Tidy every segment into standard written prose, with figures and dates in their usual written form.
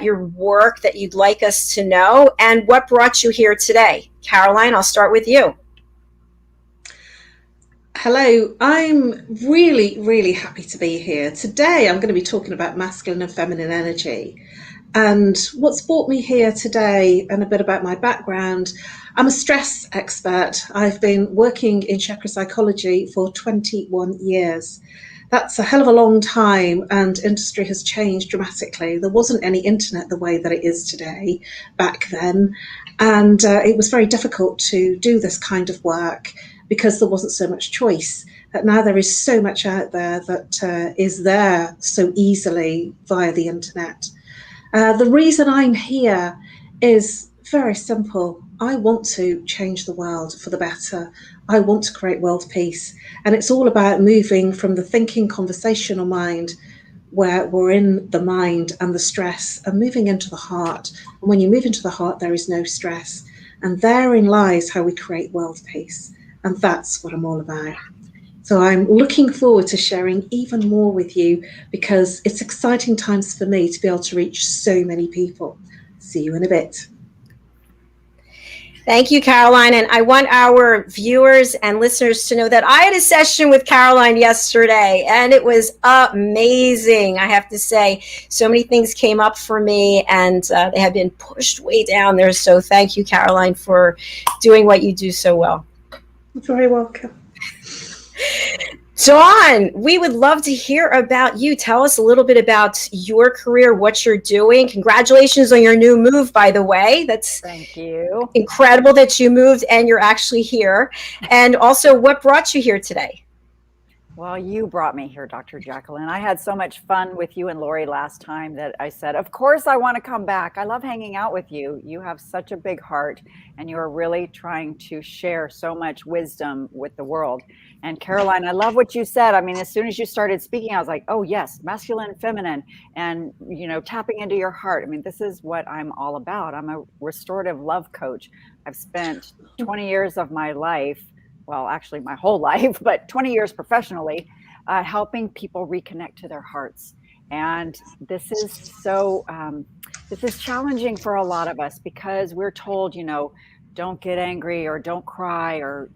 about your work that you'd like us to know, and what brought you here today. Caroline, I'll start with you. Hello, I'm really, really happy to be here. Today I'm going to be talking about masculine and feminine energy. And what's brought me here today, and a bit about my background, I'm a stress expert. I've been working in chakra psychology for 21 years. That's a hell of a long time, and industry has changed dramatically. There wasn't any internet the way that it is today back then, and it was very difficult to do this kind of work because there wasn't so much choice. But now there is so much out there that is there so easily via the internet. The reason I'm here is very simple. I want to change the world for the better. I want to create world peace. And it's all about moving from the thinking conversational mind, where we're in the mind and the stress, and moving into the heart. And when you move into the heart, there is no stress. And therein lies how we create world peace. And that's what I'm all about. So I'm looking forward to sharing even more with you, because it's exciting times for me to be able to reach so many people. See you in a bit. Thank you, Caroline. And I want our viewers and listeners to know that I had a session with Caroline yesterday, and it was amazing. I have to say, so many things came up for me, and they have been pushed way down there. So thank you, Caroline, for doing what you do so well. You're very welcome. Dawn, we would love to hear about you. Tell us a little bit about your career, what you're doing. Congratulations on your new move, by the way. Thank you. Incredible that you moved and you're actually here. And also, what brought you here today? Well, you brought me here, Dr. Jacqueline. I had so much fun with you and Lori last time that I said, of course I want to come back. I love hanging out with you. You have such a big heart, and you are really trying to share so much wisdom with the world. And Caroline, I love what you said. I mean, as soon as you started speaking, I was like, oh yes, masculine and feminine, and, you know, tapping into your heart. I mean, this is what I'm all about. I'm a restorative love coach. I've spent 20 years of my life, well, actually my whole life, but 20 years professionally, helping people reconnect to their hearts. And this is so, this is challenging for a lot of us, because we're told, you know, don't get angry or don't cry, or,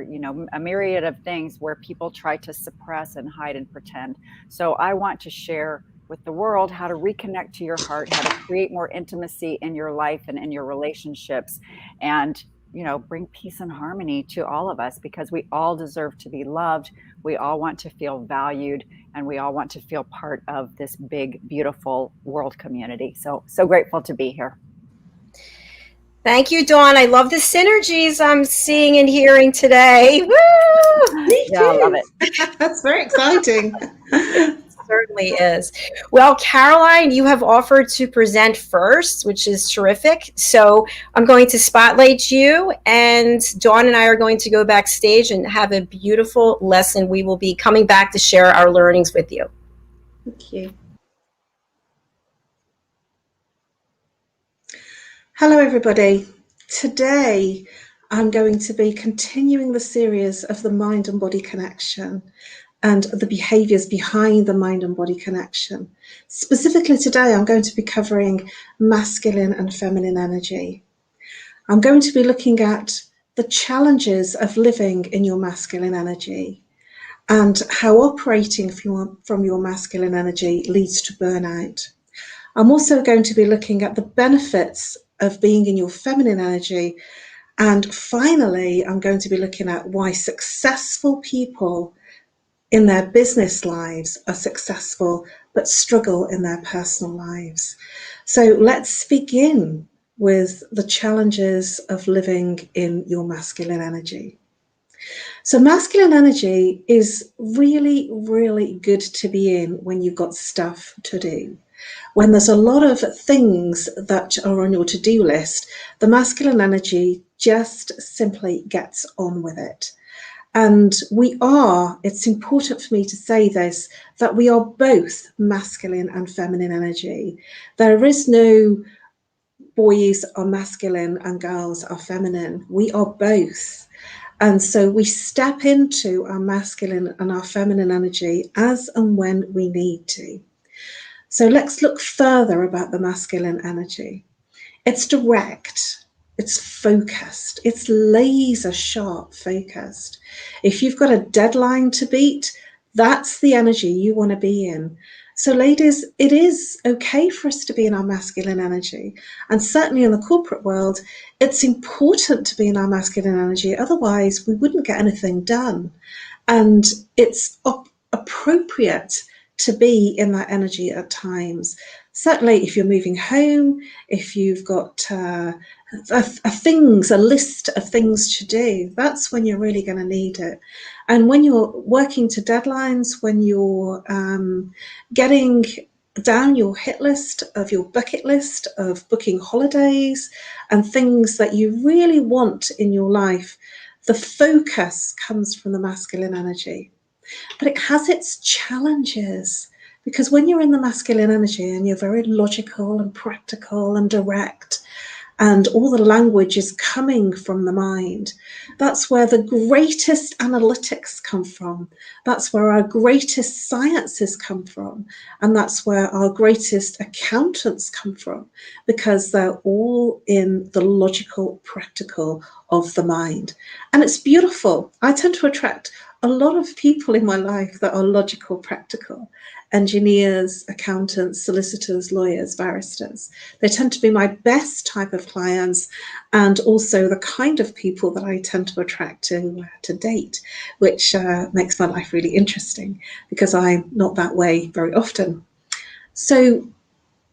you know, a myriad of things where people try to suppress and hide and pretend. So I want to share with the world how to reconnect to your heart, how to create more intimacy in your life and in your relationships, and, you know, bring peace and harmony to all of us, because we all deserve to be loved. We all want to feel valued, and we all want to feel part of this big, beautiful world community. So grateful to be here. Thank you, Dawn. I love the synergies I'm seeing and hearing today. Woo! Me Yeah, too. I love it. That's very exciting. It certainly is. Well, Caroline, you have offered to present first, which is terrific. So I'm going to spotlight you, and Dawn and I are going to go backstage and have a beautiful lesson. We will be coming back to share our learnings with you. Thank you. Hello, everybody. Today, I'm going to be continuing the series of the mind and body connection and the behaviors behind the mind and body connection. Specifically today, I'm going to be covering masculine and feminine energy. I'm going to be looking at the challenges of living in your masculine energy, and how operating from your masculine energy leads to burnout. I'm also going to be looking at the benefits of being in your feminine energy. And finally, I'm going to be looking at why successful people in their business lives are successful but struggle in their personal lives. So let's begin with the challenges of living in your masculine energy. So masculine energy is really, really good to be in when you've got stuff to do. When there's a lot of things that are on your to-do list, the masculine energy just simply gets on with it. And it's important for me to say this, that we are both masculine and feminine energy. There is no boys are masculine and girls are feminine. We are both. And so we step into our masculine and our feminine energy as and when we need to. So let's look further about the masculine energy. It's direct, it's focused, it's laser sharp focused. If you've got a deadline to beat, that's the energy you want to be in. So ladies, it is okay for us to be in our masculine energy. And certainly in the corporate world, it's important to be in our masculine energy. Otherwise, we wouldn't get anything done. And it's appropriate to be in that energy at times. Certainly, if you're moving home, if you've got a list of things to do, that's when you're really going to need it. And when you're working to deadlines, when you're getting down your hit list of your bucket list of booking holidays and things that you really want in your life, the focus comes from the masculine energy. But it has its challenges, because when you're in the masculine energy and you're very logical and practical and direct, and all the language is coming from the mind, that's where the greatest analytics come from. That's where our greatest sciences come from. And that's where our greatest accountants come from, because they're all in the logical, practical of the mind. And it's beautiful. I tend to attract a lot of people in my life that are logical, practical. Engineers, accountants, solicitors, lawyers, barristers. They tend to be my best type of clients, and also the kind of people that I tend to attract to date, which makes my life really interesting, because I'm not that way very often. So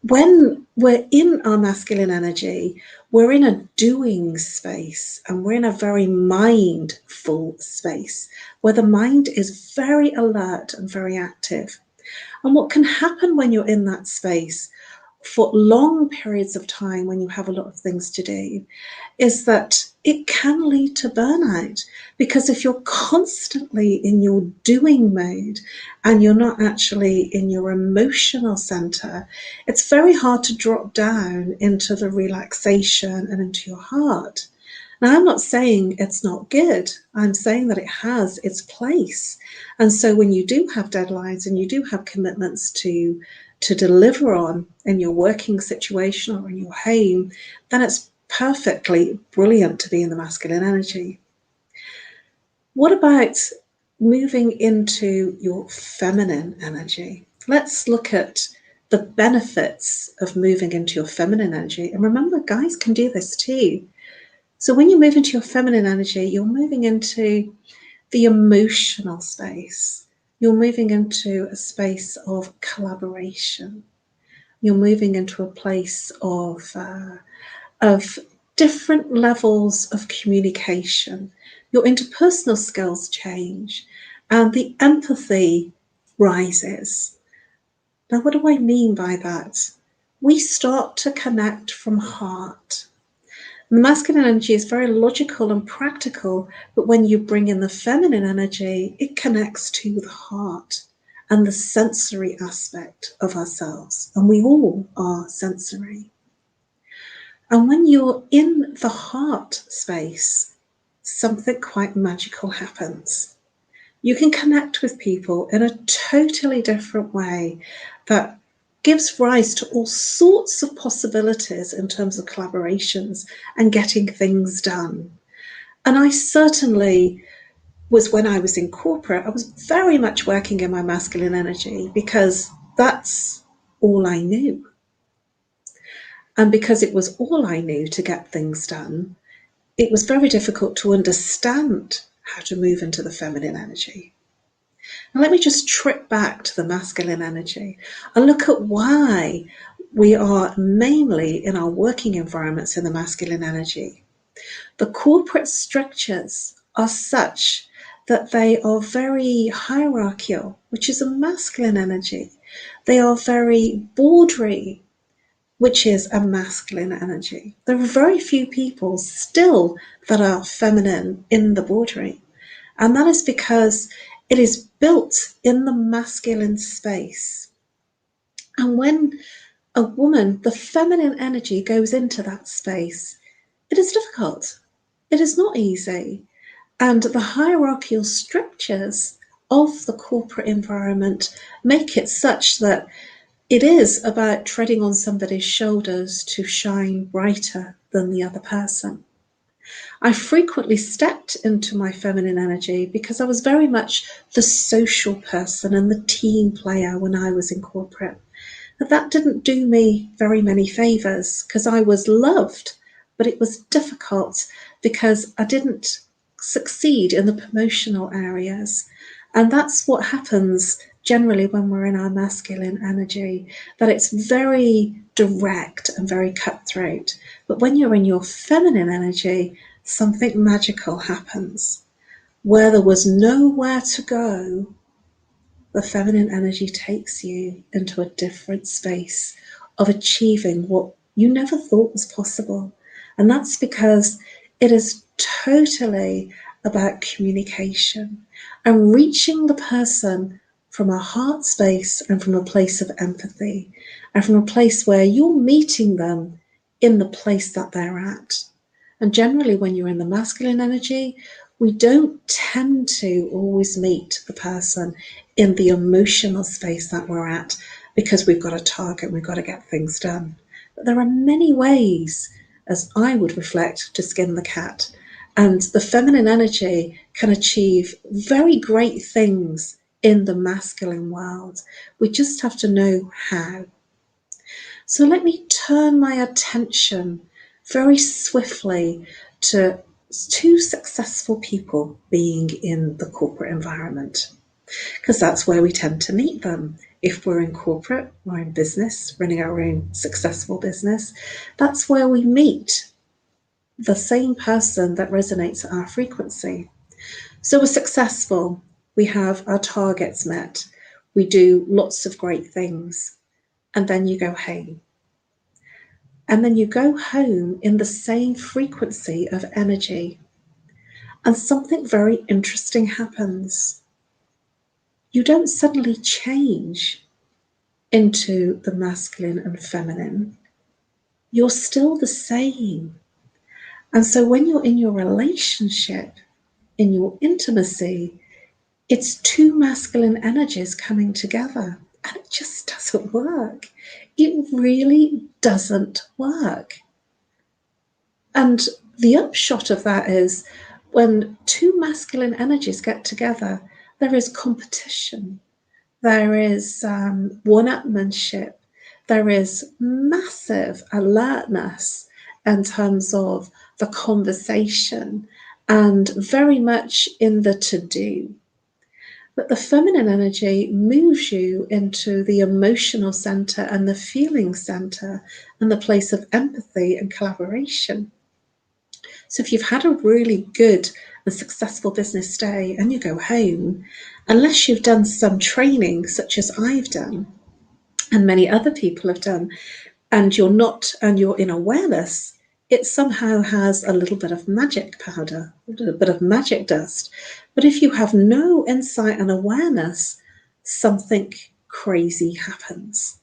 when we're in our masculine energy, we're in a doing space, and we're in a very mindful space where the mind is very alert and very active. And what can happen when you're in that space for long periods of time, when you have a lot of things to do, is that it can lead to burnout. Because if you're constantly in your doing mode and you're not actually in your emotional center, it's very hard to drop down into the relaxation and into your heart. Now, I'm not saying it's not good. I'm saying that it has its place. And so when you do have deadlines and you do have commitments to deliver on in your working situation or in your home, then it's perfectly brilliant to be in the masculine energy. What about moving into your feminine energy? Let's look at the benefits of moving into your feminine energy. And remember, guys can do this too. So when you move into your feminine energy, you're moving into the emotional space. You're moving into a space of collaboration. You're moving into a place of different levels of communication. Your interpersonal skills change, and the empathy rises. Now, what do I mean by that? We start to connect from heart. The masculine energy is very logical and practical, but when you bring in the feminine energy, it connects to the heart and the sensory aspect of ourselves. And we all are sensory. And when you're in the heart space, something quite magical happens. You can connect with people in a totally different way that gives rise to all sorts of possibilities in terms of collaborations and getting things done. And I certainly was, when I was in corporate, I was very much working in my masculine energy, because that's all I knew. And because it was all I knew to get things done, it was very difficult to understand how to move into the feminine energy. Now, let me just trip back to the masculine energy and look at why we are mainly in our working environments in the masculine energy. The corporate structures are such that they are very hierarchical, which is a masculine energy. They are very boardroom, which is a masculine energy. There are very few people still that are feminine in the boardroom. And that is because it is built in the masculine space. And when a woman, the feminine energy, goes into that space, it is difficult. It is not easy. And the hierarchical structures of the corporate environment make it such that It is about treading on somebody's shoulders to shine brighter than the other person. I frequently stepped into my feminine energy because I was very much the social person and the team player when I was in corporate. But that didn't do me very many favours because I was loved, but it was difficult because I didn't succeed in the promotional areas. And that's what happens generally when we're in our masculine energy, that it's very direct and very cutthroat. But when you're in your feminine energy, something magical happens. Where there was nowhere to go, the feminine energy takes you into a different space of achieving what you never thought was possible. And that's because it is totally about communication and reaching the person from a heart space and from a place of empathy and from a place where you're meeting them in the place that they're at. And generally, when you're in the masculine energy, we don't tend to always meet the person in the emotional space that we're at because we've got a target, we've got to get things done. But there are many ways, as I would reflect, to skin the cat. And the feminine energy can achieve very great things in the masculine world. We just have to know how. So let me turn my attention very swiftly to two successful people being in the corporate environment, because that's where we tend to meet them. If we're in corporate, we're in business, running our own successful business, that's where we meet the same person that resonates at our frequency. So we're successful, we have our targets met, we do lots of great things, and then you go home. And then you go home in the same frequency of energy, and something very interesting happens. You don't suddenly change into the masculine and feminine. You're still the same. And so when you're in your relationship, in your intimacy, it's two masculine energies coming together. And it just doesn't work. It really doesn't work. And the upshot of that is when two masculine energies get together, there is competition, there is one-upmanship, there is massive alertness in terms of the conversation and very much in the to-do. But the feminine energy moves you into the emotional center and the feeling center and the place of empathy and collaboration. So if you've had a really good and successful business day and you go home, unless you've done some training such as I've done and many other people have done, and you're in awareness, it somehow has a little bit of magic powder, a little bit of magic dust. But if you have no insight and awareness, something crazy happens.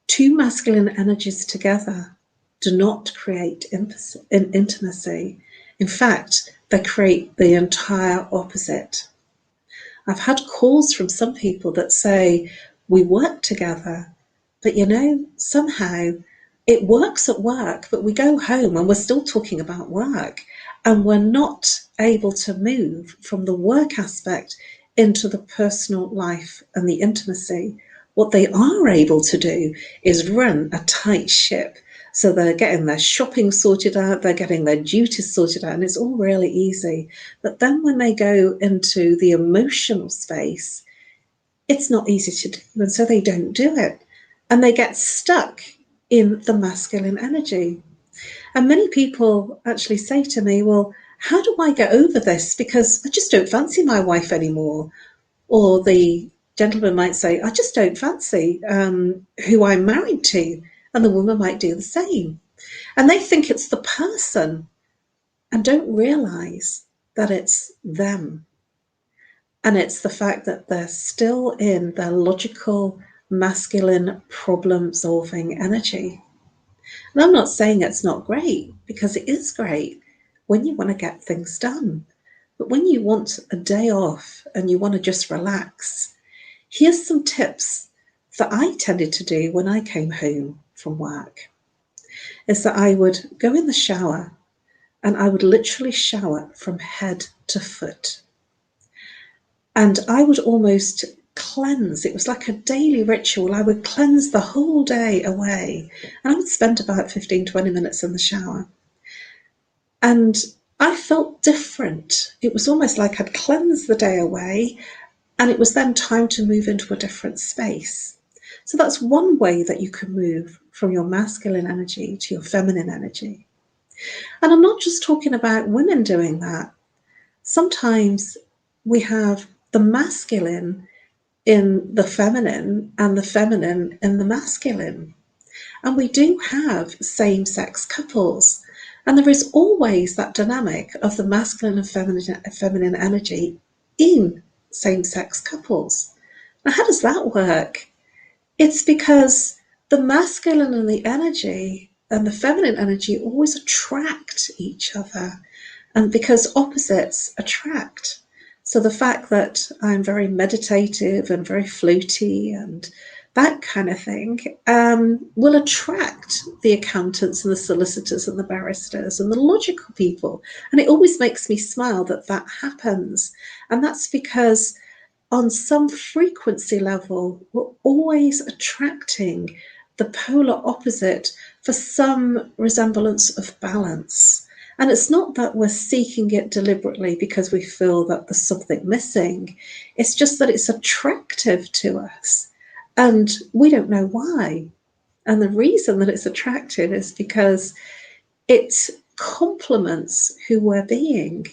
Two masculine energies together do not create intimacy. In fact, they create the entire opposite. I've had calls from some people that say, we work together, but somehow it works at work, but we go home and we're still talking about work, and we're not able to move from the work aspect into the personal life and the intimacy. What they are able to do is run a tight ship. So they're getting their shopping sorted out, they're getting their duties sorted out, and it's all really easy. But then when they go into the emotional space, it's not easy to do, and so they don't do it. And they get stuck in the masculine energy. And many people actually say to me, well, how do I get over this? Because I just don't fancy my wife anymore. Or the gentleman might say, I just don't fancy who I'm married to. And the woman might do the same. And they think it's the person and don't realize that it's them. And it's the fact that they're still in their logical, masculine, problem-solving energy. And I'm not saying it's not great, because it is great when you want to get things done. But when you want a day off and you want to just relax, here's some tips that I tended to do when I came home from work is that I would go in the shower and I would literally shower from head to foot. And I would almost cleanse. It was like a daily ritual. I would cleanse the whole day away. And I would spend about 15, 20 minutes in the shower. And I felt different. It was almost like I'd cleansed the day away, and it was then time to move into a different space. So that's one way that you can move from your masculine energy to your feminine energy. And I'm not just talking about women doing that. Sometimes we have the masculine in the feminine and the feminine in the masculine. And we do have same-sex couples. And there is always that dynamic of the masculine and feminine energy in same-sex couples. Now, how does that work? It's because the masculine and the energy and the feminine energy always attract each other, and because opposites attract. So the fact that I'm very meditative and very floaty and that kind of thing will attract the accountants and the solicitors and the barristers and the logical people. And it always makes me smile that that happens. And that's because on some frequency level, we're always attracting the polar opposite for some resemblance of balance. And it's not that we're seeking it deliberately because we feel that there's something missing. It's just that it's attractive to us and we don't know why. And the reason that it's attractive is because it complements who we're being.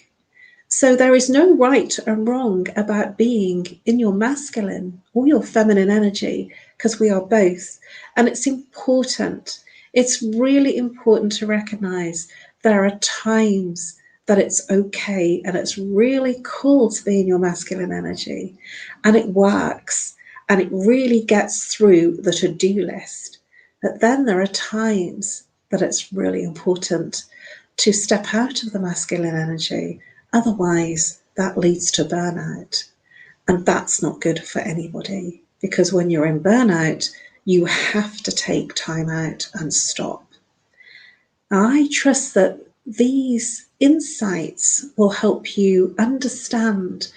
So there is no right and wrong about being in your masculine or your feminine energy, because we are both. And it's important. It's really important to recognize there are times that it's okay and it's really cool to be in your masculine energy, and it works and it really gets through the to-do list. But then there are times that it's really important to step out of the masculine energy. Otherwise, that leads to burnout. And that's not good for anybody, because when you're in burnout, you have to take time out and stop. I trust that these insights will help you understand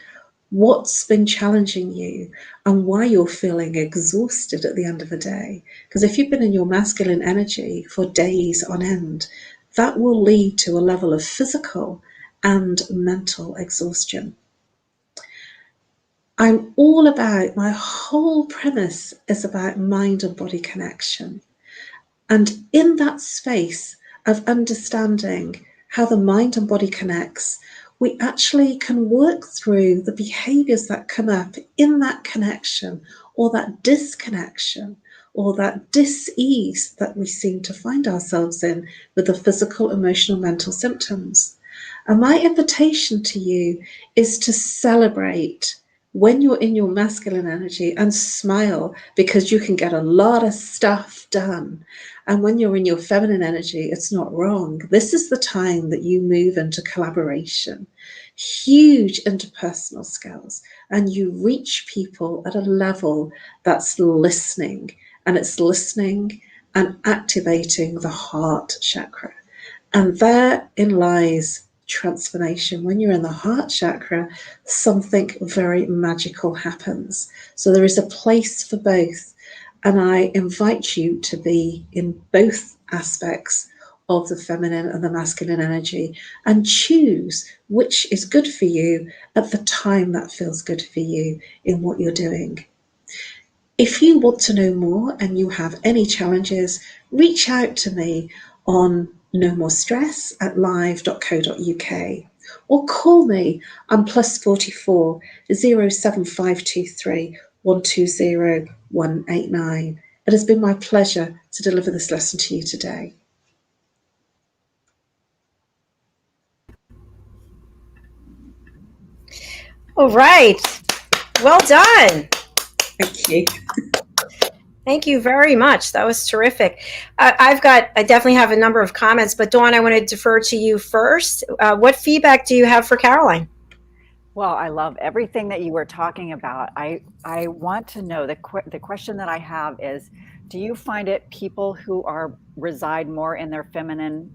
what's been challenging you and why you're feeling exhausted at the end of the day. Because if you've been in your masculine energy for days on end, that will lead to a level of physical and mental exhaustion. I'm all about, my whole premise is about mind and body connection. And in that space of understanding how the mind and body connects, we actually can work through the behaviors that come up in that connection, or that disconnection, or that dis-ease that we seem to find ourselves in with the physical, emotional, mental symptoms. And my invitation to you is to celebrate when you're in your masculine energy and smile, because you can get a lot of stuff done. And when you're in your feminine energy, it's not wrong. This is the time that you move into collaboration, huge interpersonal skills, and you reach people at a level that's listening, and it's listening and activating the heart chakra. And therein lies transformation. When you're in the heart chakra, something very magical happens. So there is a place for both. And I invite you to be in both aspects of the feminine and the masculine energy, and choose which is good for you at the time that feels good for you in what you're doing. If you want to know more and you have any challenges, reach out to me on nomorestress@live.co.uk, or call me on +44 07523 120 189. It has been my pleasure to deliver this lesson to you today. All right. Well done. Thank you. Thank you very much. That was terrific. I definitely have a number of comments, but Dawn, I want to defer to you first. What feedback do you have for Caroline? Well, I love everything that you were talking about. I want to know the question that I have is, do you find it people who reside more in their feminine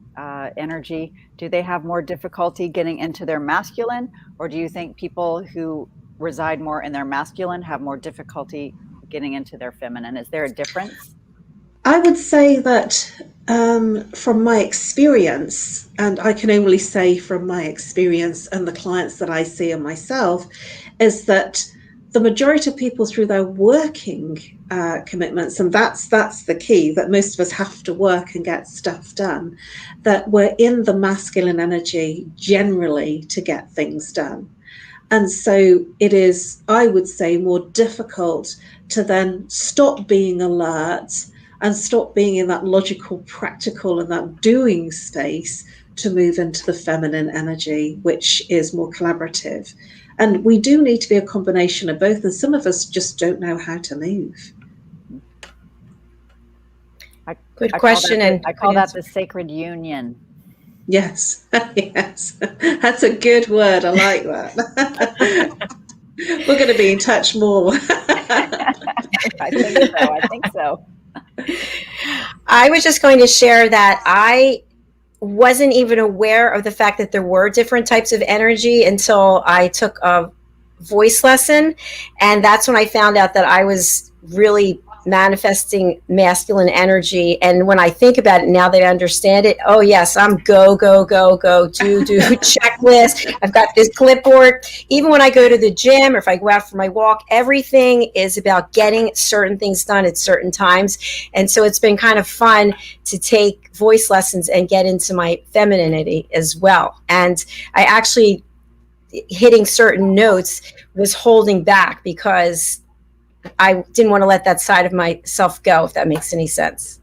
energy, do they have more difficulty getting into their masculine, or do you think people who reside more in their masculine have more difficulty getting into their feminine? Is there a difference? I would say that from my experience, and I can only say from my experience and the clients that I see and myself, is that the majority of people through their working commitments, and that's the key, that most of us have to work and get stuff done, that we're in the masculine energy generally to get things done. And so it is, I would say, more difficult to then stop being alert and stop being in that logical, practical, and that doing space to move into the feminine energy, which is more collaborative. And we do need to be a combination of both, and some of us just don't know how to move. Good question. I call that the sacred union. Yes, yes, that's a good word. I like that. We're going to be in touch more. I think so. I was just going to share that I wasn't even aware of the fact that there were different types of energy until I took a voice lesson. And that's when I found out that I was really manifesting masculine energy. And when I think about it now that I understand it, oh yes, I'm go, do checklist. I've got this clipboard. Even when I go to the gym or if I go out for my walk, everything is about getting certain things done at certain times. And so it's been kind of fun to take voice lessons and get into my femininity as well. And I actually, hitting certain notes was holding back because I didn't want to let that side of myself go, if that makes any sense.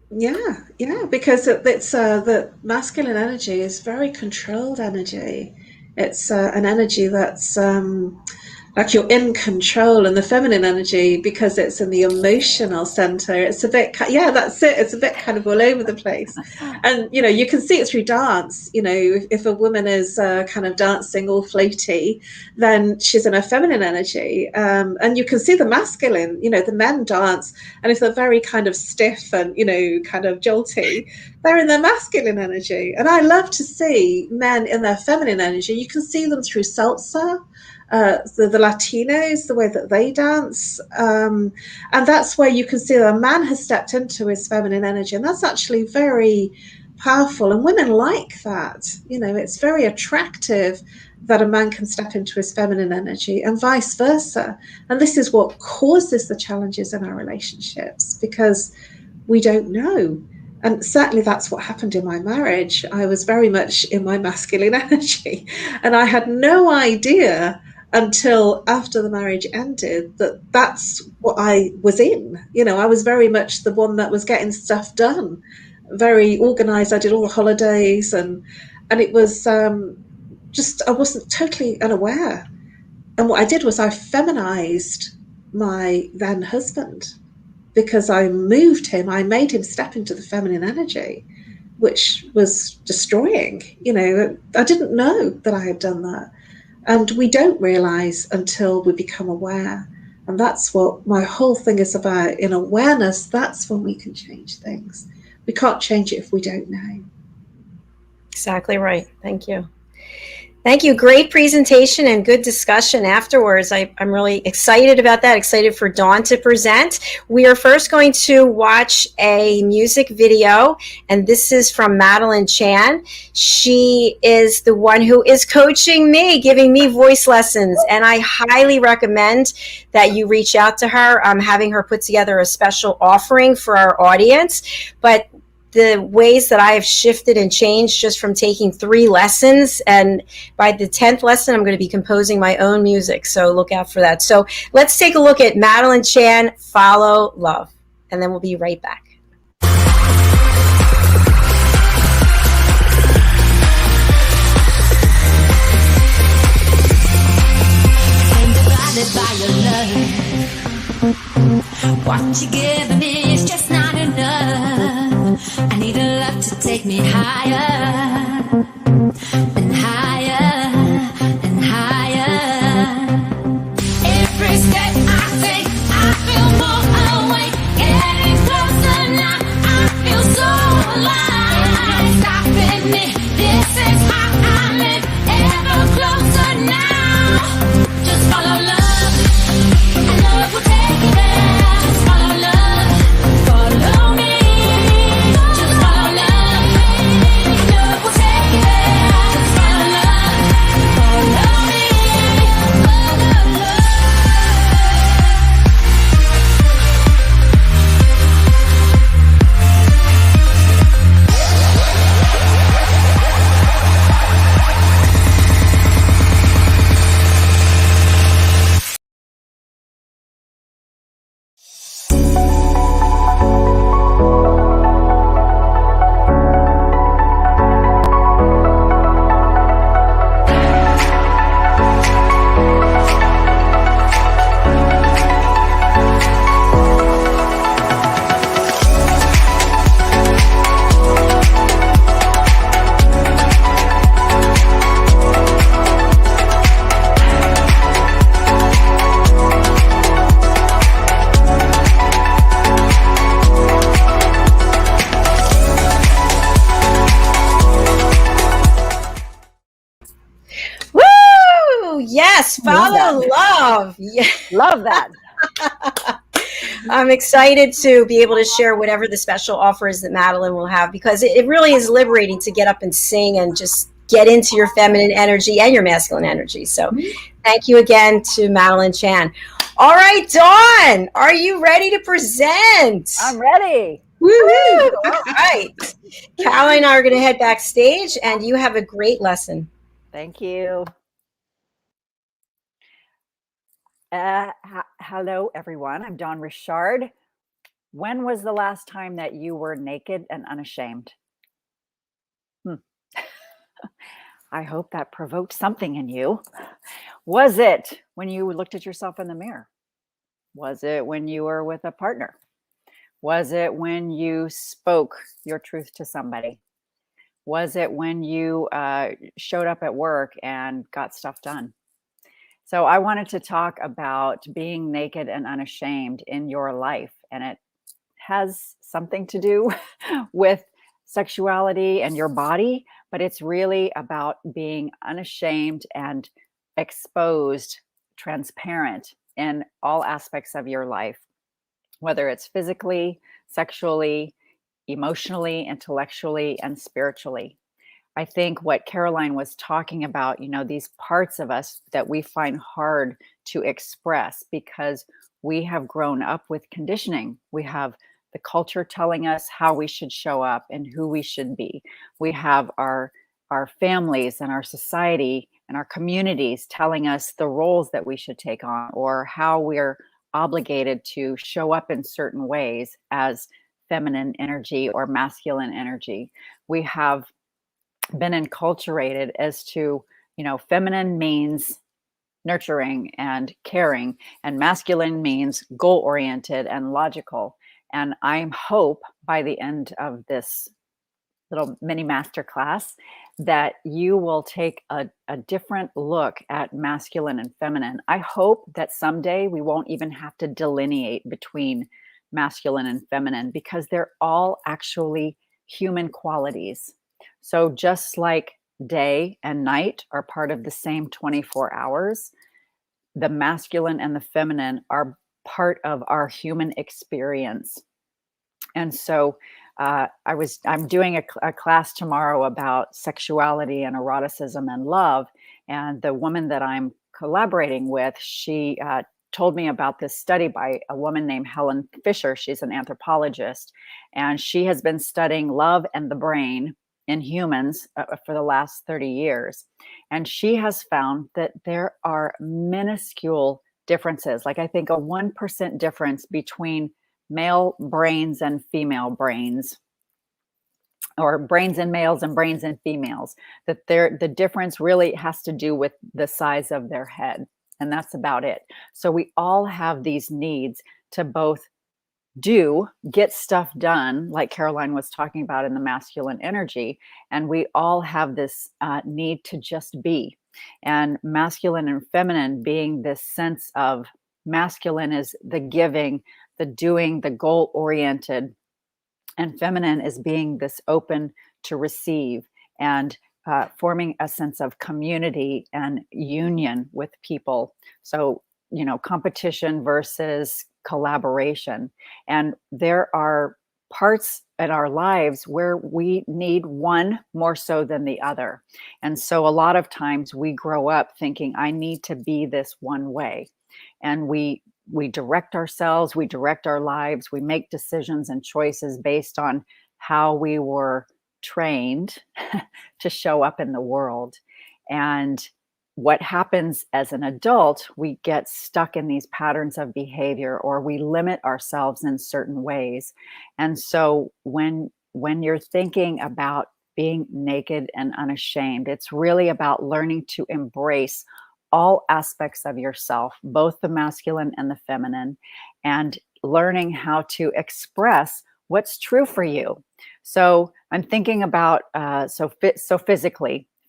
Yeah, because it's the masculine energy is very controlled energy. It's an energy that's like you're in control, and the feminine energy, because it's in the emotional center, it's a bit, that's it. It's a bit kind of all over the place. And, you can see it through dance. If a woman is kind of dancing all floaty, then she's in her feminine energy. And you can see the masculine, the men dance. And if they're very kind of stiff and, kind of jolty, they're in their masculine energy. And I love to see men in their feminine energy. You can see them through salsa. The Latinos, the way that they dance, and that's where you can see that a man has stepped into his feminine energy, and that's actually very powerful, and women like that. It's very attractive that a man can step into his feminine energy and vice versa. And this is what causes the challenges in our relationships, because we don't know. And certainly that's what happened in my marriage. I was very much in my masculine energy, and I had no idea until after the marriage ended that that's what I was in. I was very much the one that was getting stuff done, very organized. I did all the holidays, and it was just, I wasn't totally unaware. And what I did was I feminized my then husband, because I moved him, I made him step into the feminine energy, which was destroying. I didn't know that I had done that. And we don't realize until we become aware. And that's what my whole thing is about. In awareness, that's when we can change things. We can't change it if we don't know. Exactly right. Thank you. Thank you. Great presentation and good discussion afterwards. I'm really excited about that, excited for Dawn to present. We are first going to watch a music video, and this is from Madeline Chan. She is the one who is coaching me, giving me voice lessons, and I highly recommend that you reach out to her. I'm having her put together a special offering for our audience, but the ways that I have shifted and changed just from taking 3 lessons, and by the 10th lesson, I'm going to be composing my own music. So look out for that. So let's take a look at Madeline Chan, Follow Love, and then we'll be right back. What you giving me is just not enough. I need a love to take me higher and higher and higher. Yes, follow love. Yeah. Love that. I'm excited to be able to share whatever the special offers that Madeline will have, because it really is liberating to get up and sing and just get into your feminine energy and your masculine energy. So thank you again to Madeline Chan. All right, Dawn, are you ready to present? I'm ready. Woo-hoo. All right. Caroline and I are going to head backstage, and you have a great lesson. Thank you. Hello, everyone. I'm Dawn Richard. When was the last time that you were naked and unashamed? I hope that provoked something in you. Was it when you looked at yourself in the mirror? Was it when you were with a partner? Was it when you spoke your truth to somebody? Was it when you showed up at work and got stuff done? So I wanted to talk about being naked and unashamed in your life. And it has something to do with sexuality and your body, but it's really about being unashamed and exposed, transparent in all aspects of your life, whether it's physically, sexually, emotionally, intellectually, and spiritually. I think what Caroline was talking about, these parts of us that we find hard to express because we have grown up with conditioning. We have the culture telling us how we should show up and who we should be. We have our families and our society and our communities telling us the roles that we should take on, or how we're obligated to show up in certain ways as feminine energy or masculine energy. We have been enculturated as to, feminine means nurturing and caring, and masculine means goal-oriented and logical. And I hope by the end of this little mini masterclass that you will take a different look at masculine and feminine. I hope that someday we won't even have to delineate between masculine and feminine, because they're all actually human qualities. So just like day and night are part of the same 24 hours, the masculine and the feminine are part of our human experience. And so I'm doing a class tomorrow about sexuality and eroticism and love. And the woman that I'm collaborating with, she told me about this study by a woman named Helen Fisher. She's an anthropologist, and she has been studying love and the brain in humans for the last 30 years. And she has found that there are minuscule differences, like I think a 1% difference between male brains and female brains, or brains in males and brains in females, that the difference really has to do with the size of their head. And that's about it. So we all have these needs to both get stuff done, like Caroline was talking about in the masculine energy. And we all have this need to just be. And masculine and feminine being this sense of, masculine is the giving, the doing, the goal-oriented, and feminine is being this open to receive and forming a sense of community and union with people. So, competition versus collaboration. And there are parts in our lives where we need one more so than the other. And so a lot of times we grow up thinking, I need to be this one way. And we direct ourselves, we direct our lives, we make decisions and choices based on how we were trained to show up in the world. And what happens as an adult, we get stuck in these patterns of behavior, or we limit ourselves in certain ways. And so when you're thinking about being naked and unashamed, it's really about learning to embrace all aspects of yourself, both the masculine and the feminine, and learning how to express what's true for you. So I'm thinking about,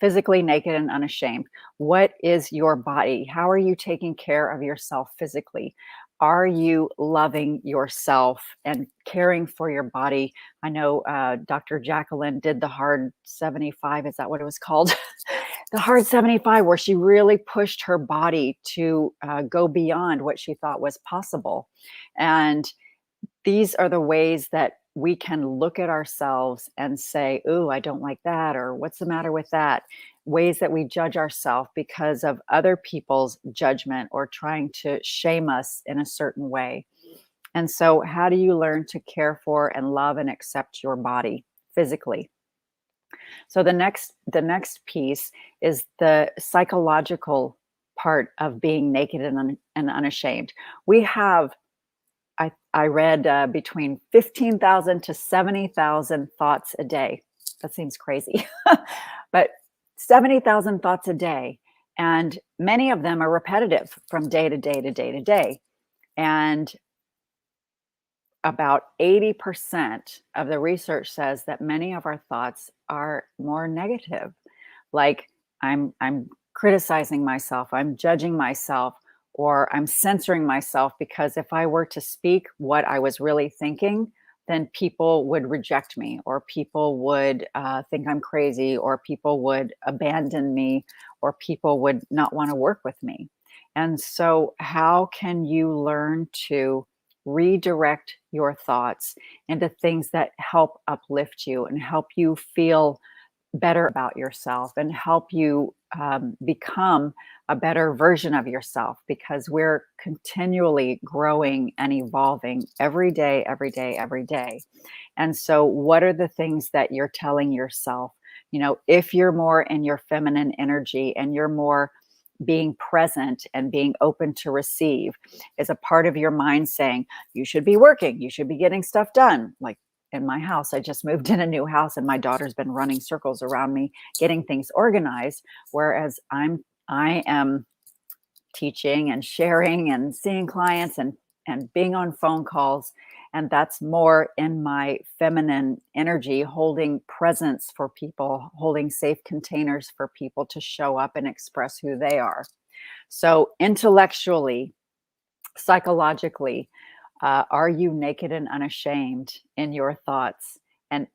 physically naked and unashamed. What is your body? How are you taking care of yourself physically? are you loving yourself and caring for your body? I know Dr. Jacqueline did the hard 75. Is that what it was called? The hard 75, where she really pushed her body to go beyond what she thought was possible. And these are the ways that we can look at ourselves and say, "Ooh, I don't like that," or "What's the matter with that?" Ways that we judge ourselves because of other people's judgment or trying to shame us in a certain way. And so, how do you learn to care for and love and accept your body physically? So the next piece is the psychological part of being naked and unashamed. We have I read between 15,000 to 70,000 thoughts a day. That seems crazy, but 70,000 thoughts a day. And many of them are repetitive from day to day to day to day. And about 80% of the research says that many of our thoughts are more negative. Like I'm criticizing myself, I'm judging myself, or I'm censoring myself because if I were to speak what I was really thinking, then people would reject me, or people would think I'm crazy, or people would abandon me, or people would not want to work with me. And so, how can you learn to redirect your thoughts into things that help uplift you and help you feel better about yourself and help you become a better version of yourself, because we're continually growing and evolving every day, every day, every day. And so, what are the things that you're telling yourself? You know, if you're more in your feminine energy and you're more being present and being open to receive, is a part of your mind saying, you should be working, you should be getting stuff done. Like in my house, I just moved in a new house and my daughter's been running circles around me, getting things organized. Whereas I am teaching and sharing and seeing clients and being on phone calls. And that's more in my feminine energy, holding presence for people, holding safe containers for people to show up and express who they are. So intellectually, psychologically, are you naked and unashamed in your thoughts? And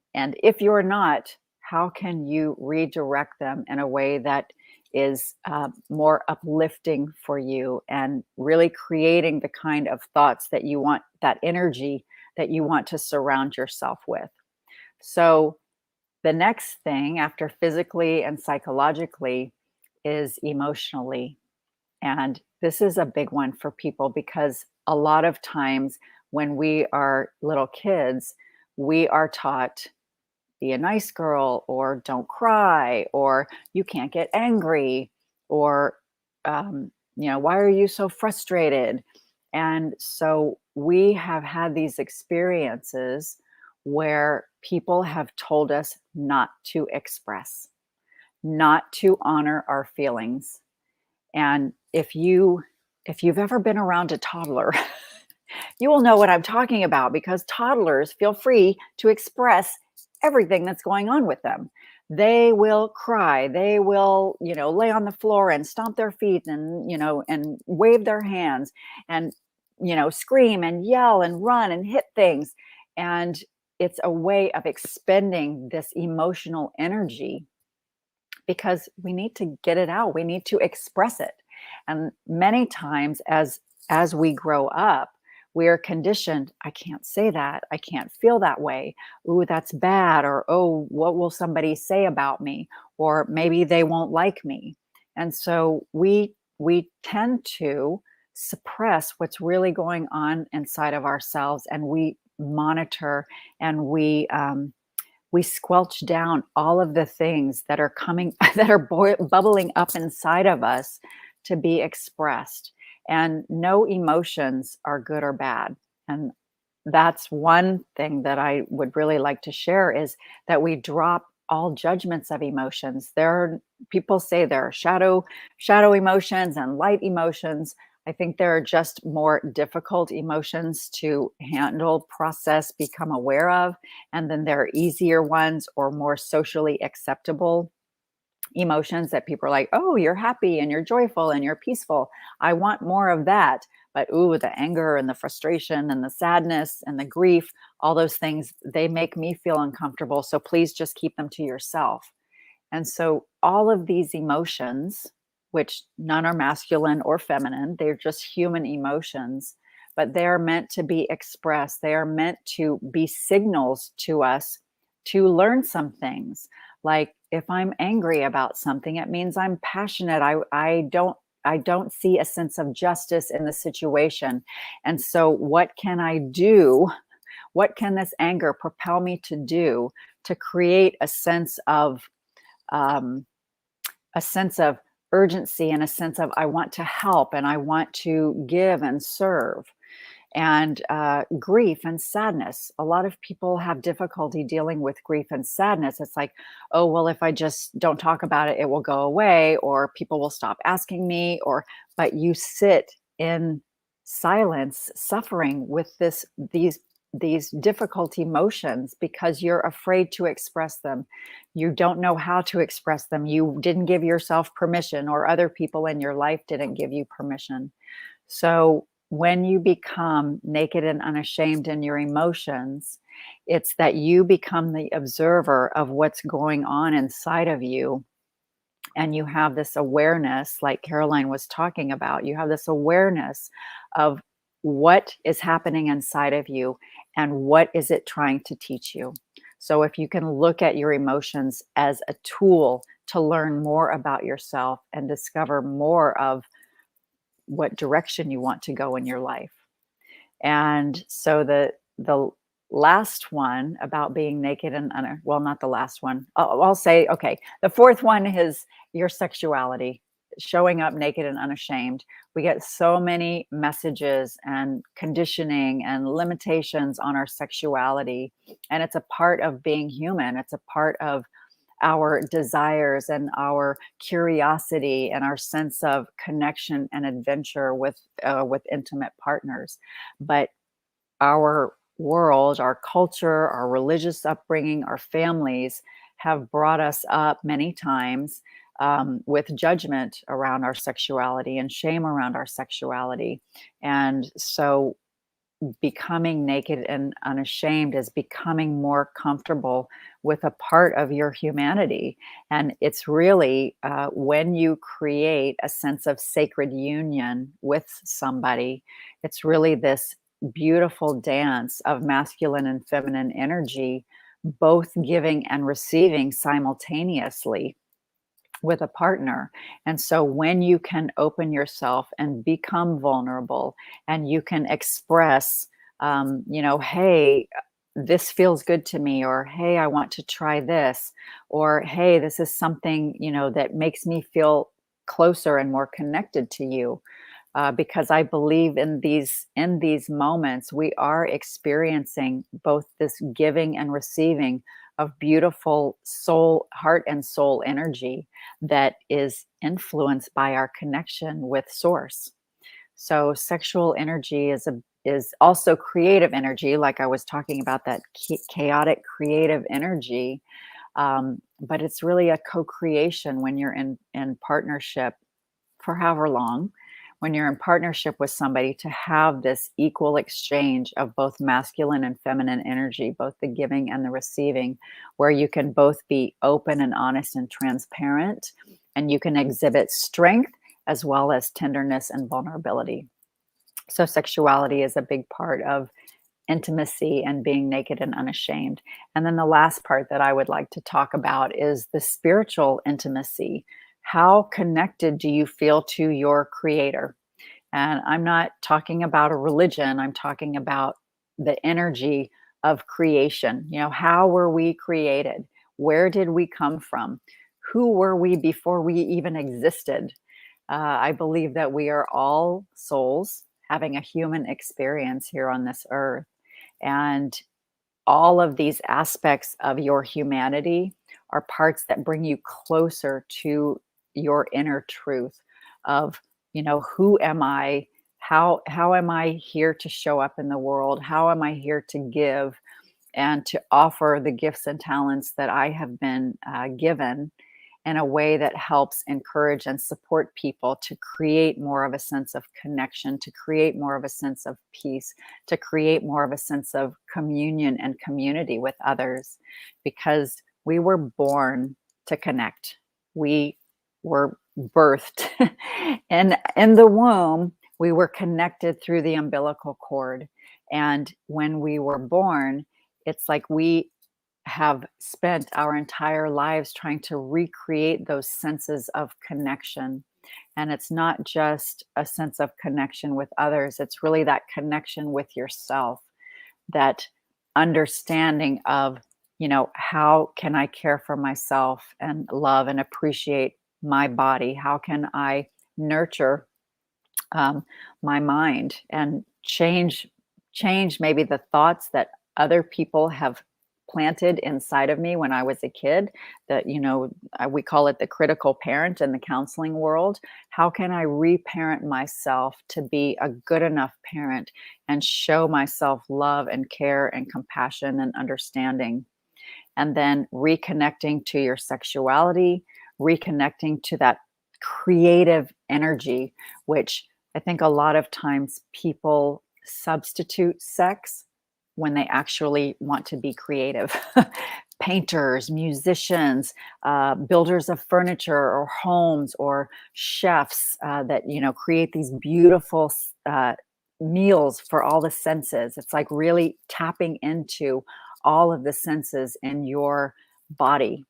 if you're not, how can you redirect them in a way that is more uplifting for you and really creating the kind of thoughts that you want, that energy that you want to surround yourself with? So the next thing after physically and psychologically is emotionally. And this is a big one for people because a lot of times when we are little kids, we are taught, be a nice girl, or don't cry, or you can't get angry, or, why are you so frustrated? And so we have had these experiences where people have told us not to express, not to honor our feelings. And if you've ever been around a toddler, you will know what I'm talking about, because toddlers feel free to express everything that's going on with them. They will cry, they will, lay on the floor and stomp their feet and, and wave their hands and, scream and yell and run and hit things. And it's a way of expending this emotional energy because we need to get it out. We need to express it. And many times as we grow up, we are conditioned, I can't say that. I can't feel that way. Ooh, that's bad. Or, oh, what will somebody say about me? Or maybe they won't like me. And so we tend to suppress what's really going on inside of ourselves, and we monitor and we squelch down all of the things that are coming, that are bubbling up inside of us to be expressed. And no emotions are good or bad. And that's one thing that I would really like to share, is that we drop all judgments of emotions. People say there are shadow emotions and light emotions. I think there are just more difficult emotions to handle, process, become aware of. And then there are easier ones or more socially acceptable emotions that people are like, oh, you're happy and you're joyful and you're peaceful. I want more of that. But ooh, the anger and the frustration and the sadness and the grief, all those things, they make me feel uncomfortable. So please just keep them to yourself. And so all of these emotions, which none are masculine or feminine, they're just human emotions, but they're meant to be expressed. They are meant to be signals to us to learn some things. Like if I'm angry about something, it means I'm passionate. I don't see a sense of justice in the situation. And so what can I do? What can this anger propel me to do to create um, a sense of urgency and a sense of I want to help and I want to give and serve? And grief and sadness. A lot of people have difficulty dealing with grief and sadness. It's like, oh, well, if I just don't talk about it, it will go away, or people will stop asking me, but you sit in silence, suffering with these difficult emotions because you're afraid to express them. You don't know how to express them. You didn't give yourself permission, or other people in your life didn't give you permission. So when you become naked and unashamed in your emotions, it's that you become the observer of what's going on inside of you. And you have this awareness, like Caroline was talking about, you have this awareness of what is happening inside of you and what is it trying to teach you. So if you can look at your emotions as a tool to learn more about yourself and discover more of what direction you want to go in your life. And so the last one about being naked and well, not the last one. I'll say, okay, the fourth one is your sexuality, showing up naked and unashamed. We get so many messages and conditioning and limitations on our sexuality, and it's a part of being human. It's a part of our desires and our curiosity and our sense of connection and adventure with intimate partners. But our world, our culture, our religious upbringing, our families have brought us up many times with judgment around our sexuality and shame around our sexuality. And so becoming naked and unashamed is becoming more comfortable with a part of your humanity. And it's really when you create a sense of sacred union with somebody, it's really this beautiful dance of masculine and feminine energy, both giving and receiving simultaneously with a partner. And so when you can open yourself and become vulnerable and you can express, hey, this feels good to me, or hey, I want to try this, or hey, this is something, that makes me feel closer and more connected to you. Because I believe in these moments, we are experiencing both this giving and receiving of beautiful soul, heart and soul energy that is influenced by our connection with source. So sexual energy is also creative energy, like I was talking about, that chaotic creative energy. But it's really a co-creation when you're in partnership for however long, when you're in partnership with somebody, to have this equal exchange of both masculine and feminine energy, both the giving and the receiving, where you can both be open and honest and transparent, and you can exhibit strength as well as tenderness and vulnerability. So sexuality is a big part of intimacy and being naked and unashamed. And then the last part that I would like to talk about is the spiritual intimacy. How connected do you feel to your creator? And I'm not talking about a religion, I'm talking about the energy of creation. How were we created? Where did we come from? Who were we before we even existed? I believe that we are all souls having a human experience here on this earth. And all of these aspects of your humanity are parts that bring you closer to your inner truth of, who am I? How am I here to show up in the world? How am I here to give and to offer the gifts and talents that I have been given? in a way that helps encourage and support people to create more of a sense of connection, to create more of a sense of peace, to create more of a sense of communion and community with others, because we were born to connect. We were birthed and in the womb, we were connected through the umbilical cord. And when we were born, it's like we have spent our entire lives trying to recreate those senses of connection. And it's not just a sense of connection with others, it's really that connection with yourself, that understanding of, how can I care for myself and love and appreciate my body? How can I nurture my mind and change maybe the thoughts that other people have planted inside of me when I was a kid, that, we call it the critical parent in the counseling world. How can I reparent myself to be a good enough parent and show myself love and care and compassion and understanding? And then reconnecting to your sexuality, reconnecting to that creative energy, which I think a lot of times people substitute sex when they actually want to be creative. Painters, musicians, builders of furniture or homes, or chefs that create these beautiful meals for all the senses. It's like really tapping into all of the senses in your body.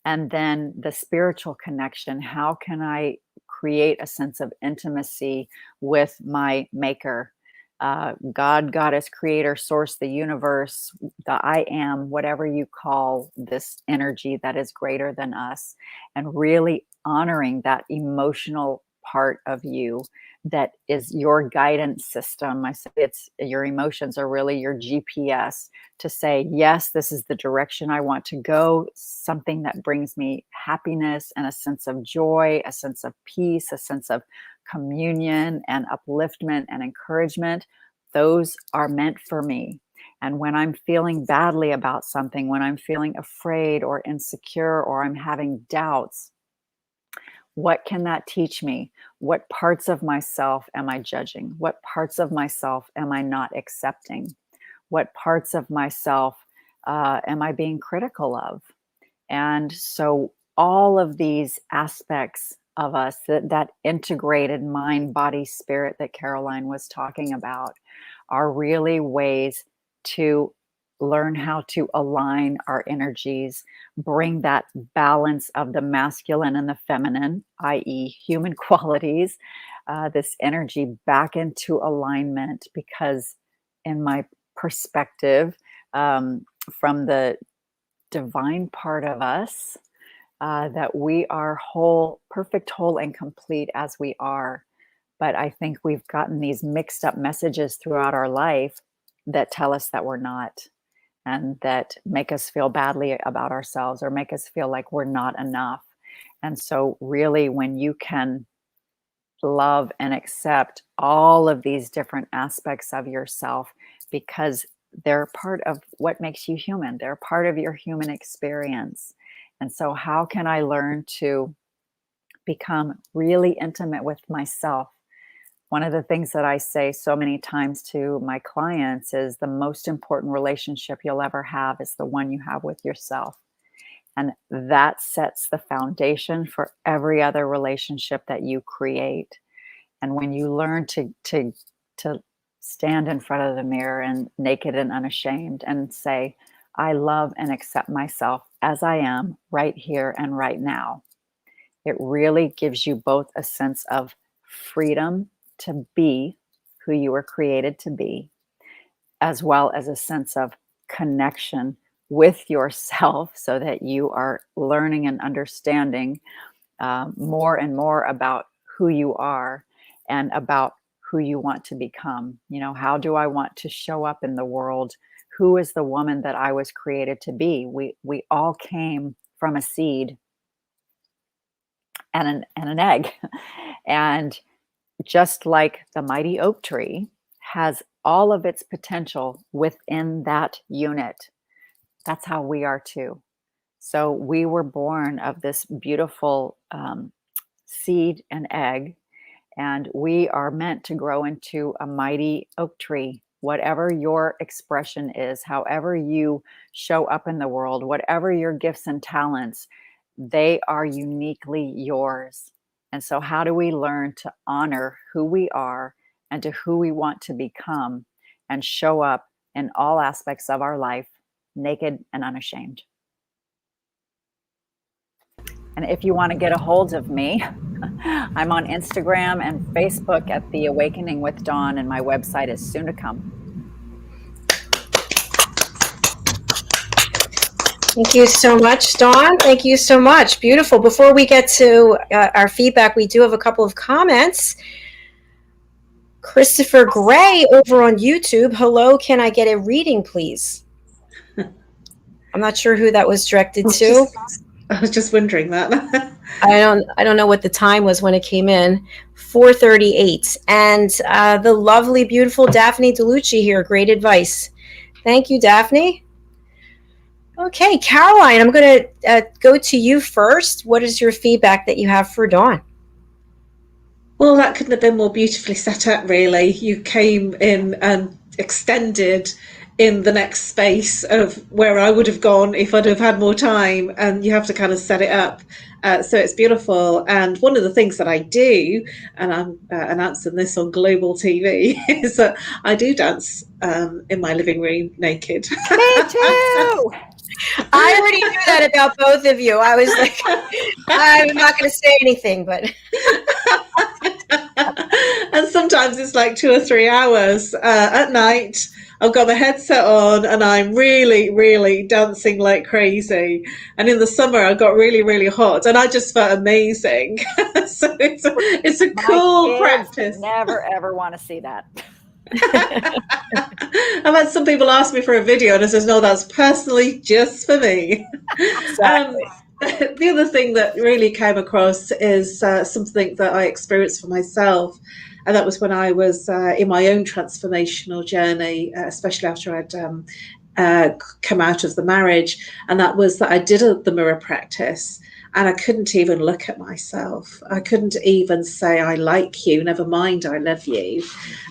And then the spiritual connection. How can I create a sense of intimacy with my maker? God, goddess, creator, source, the universe, the I am, whatever you call this energy that is greater than us, and really honoring that emotional part of you that is your guidance system. I said it's your emotions are really your GPS to say, yes, this is the direction I want to go, something that brings me happiness and a sense of joy, a sense of peace, a sense of communion and upliftment and encouragement. Those are meant for me. And when I'm feeling badly about something, when I'm feeling afraid or insecure, or I'm having doubts, what can that teach me? What parts of myself am I judging? What parts of myself am I not accepting? What parts of myself am I being critical of? And so all of these aspects of us, that integrated mind, body, spirit that Caroline was talking about, are really ways to learn how to align our energies, bring that balance of the masculine and the feminine, i.e. human qualities, this energy back into alignment. Because in my perspective, from the divine part of us, that we are whole, perfect, whole, and complete as we are. But I think we've gotten these mixed up messages throughout our life that tell us that we're not, and that make us feel badly about ourselves or make us feel like we're not enough. And so really, when you can love and accept all of these different aspects of yourself, because they're part of what makes you human, they're part of your human experience. And so how can I learn to become really intimate with myself? One of the things that I say so many times to my clients is the most important relationship you'll ever have is the one you have with yourself. And that sets the foundation for every other relationship that you create. And when you learn to stand in front of the mirror and naked and unashamed and say, I love and accept myself as I am right here and right now, it really gives you both a sense of freedom to be who you were created to be, as well as a sense of connection with yourself, so that you are learning and understanding more and more about who you are and about who you want to become. How do I want to show up in the world? Who is the woman that I was created to be? We all came from a seed and an egg. And just like the mighty oak tree has all of its potential within that unit, that's how we are too. So we were born of this beautiful seed and egg, and we are meant to grow into a mighty oak tree. Whatever your expression is, however you show up in the world, whatever your gifts and talents, they are uniquely yours. And so, how do we learn to honor who we are and to who we want to become and show up in all aspects of our life, naked and unashamed? And if you want to get a hold of me, I'm on Instagram and Facebook at The Awakening with Dawn, and my website is soon to come. Thank you so much, Dawn. Thank you so much. Beautiful. Before we get to our feedback, we do have a couple of comments. Christopher Gray over on YouTube. Hello, can I get a reading, please? I'm not sure who that was directed to. I was just wondering that. I don't know what the time was when it came in. 4:38. And the lovely, beautiful Daphne DeLucci here. Great advice. Thank you, Daphne. Okay, Caroline, I'm going to go to you first. What is your feedback that you have for Dawn? Well, that couldn't have been more beautifully set up, really. You came in and extended in the next space of where I would have gone if I'd have had more time, and you have to kind of set it up. So it's beautiful. And one of the things that I do, and I'm announcing this on global TV, is that I do dance in my living room naked. Me too! I already knew that about both of you. I was like, I'm not going to say anything, but. And sometimes it's like 2 or 3 hours at night. I've got the headset on and I'm really, really dancing like crazy. And in the summer, I got really, really hot and I just felt amazing. So it's a cool practice. Never, ever want to see that. I've had some people ask me for a video and I says, no, that's personally just for me. Exactly. The other thing that really came across is something that I experienced for myself. And that was when I was in my own transformational journey, especially after I'd come out of the marriage. And that was that I did the mirror practice. And I couldn't even look at myself. I couldn't even say, I like you, never mind, I love you.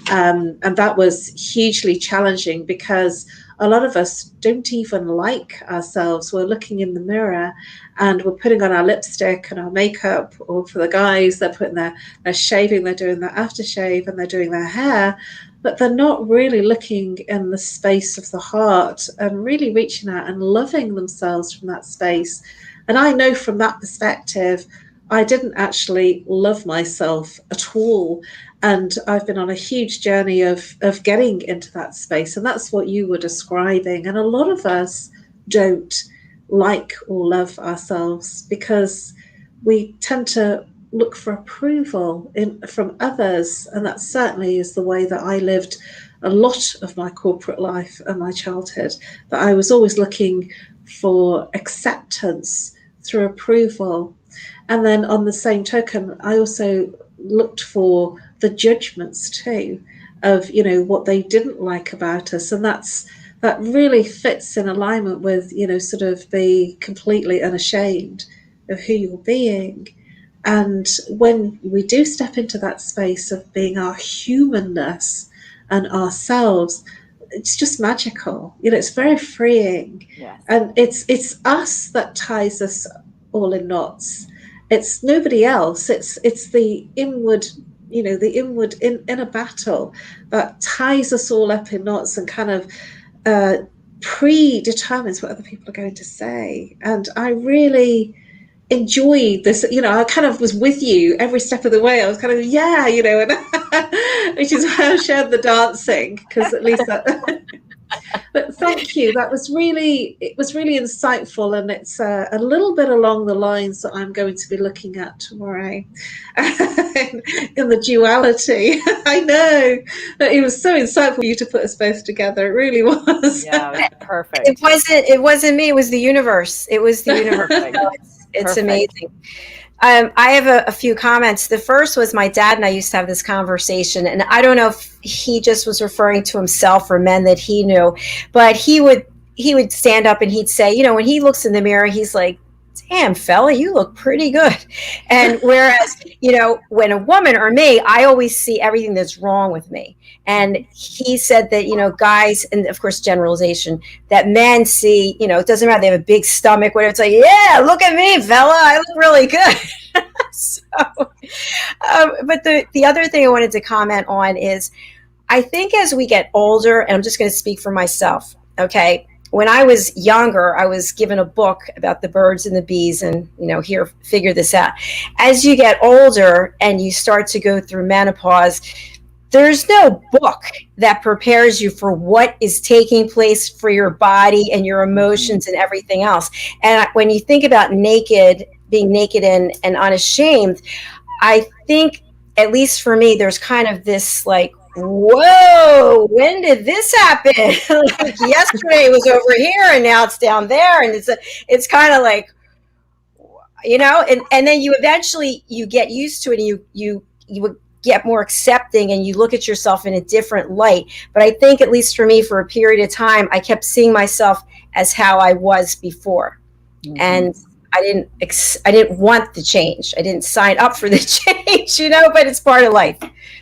And that was hugely challenging because a lot of us don't even like ourselves. We're looking in the mirror and we're putting on our lipstick and our makeup, or for the guys, they're putting they're shaving, they're doing their aftershave and they're doing their hair, but they're not really looking in the space of the heart and really reaching out and loving themselves from that space. And I know from that perspective, I didn't actually love myself at all. And I've been on a huge journey of getting into that space. And that's what you were describing. And a lot of us don't like or love ourselves because we tend to look for approval from others. And that certainly is the way that I lived a lot of my corporate life and my childhood, that I was always looking for acceptance through approval. And then on the same token, I also looked for the judgments too of, what they didn't like about us. And that really fits in alignment with, sort of be completely unashamed of who you're being. And when we do step into that space of being our humanness and ourselves, it's just magical. It's very freeing. Yes. And it's us that ties us all in knots. It's nobody else. It's the inward, inner battle that ties us all up in knots and kind of predetermines what other people are going to say. And I really enjoyed this. I kind of was with you every step of the way. I was kind of, and which is why I shared the dancing, because at least that. But thank you. It was really insightful, and it's a little bit along the lines that I'm going to be looking at tomorrow in the duality. I know that it was so insightful for you to put us both together. It really was. Yeah, it was perfect. It wasn't me. It was the universe. It was the universe. It's amazing. I have a few comments. The first was my dad and I used to have this conversation, and I don't know if he just was referring to himself or men that he knew, but he would he would stand up and he'd say, you know, when he looks in the mirror, he's like, damn, fella, you look pretty good. And whereas, you know, when a woman or me, I always see everything that's wrong with me. And he said that, you know, guys, and of course, generalization, that men see, you know, it doesn't matter, they have a big stomach, whatever. It's like, yeah, look at me, fella, I look really good. So, but the other thing I wanted to comment on is, I think as we get older, and I'm just going to speak for myself, okay? When I was younger, I was given a book about the birds and the bees and, you know, here, figure this out. As you get older and you start to go through menopause, there's no book that prepares you for what is taking place for your body and your emotions and everything else. And when you think about being naked and unashamed, I think, at least for me, there's kind of this like, whoa, when did this happen? Like yesterday it was over here and now it's down there. And it's kind of like, you know, and then you eventually you get used to it and you get more accepting and you look at yourself in a different light. But I think, at least for me, for a period of time, I kept seeing myself as how I was before. Mm-hmm. And I didn't want the change. I didn't sign up for the change, you know, but it's part of life.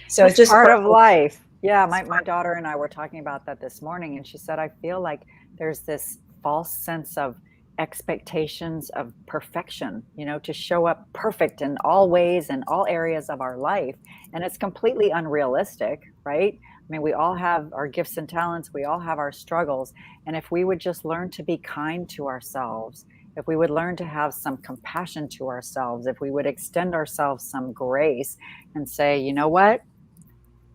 So it's just part of life. Yeah. My daughter and I were talking about that this morning, and she said, I feel like there's this false sense of expectations of perfection, you know, to show up perfect in all ways and all areas of our life. And it's completely unrealistic, right? I mean, we all have our gifts and talents. We all have our struggles. And if we would just learn to be kind to ourselves, if we would learn to have some compassion to ourselves, if we would extend ourselves some grace and say, you know what?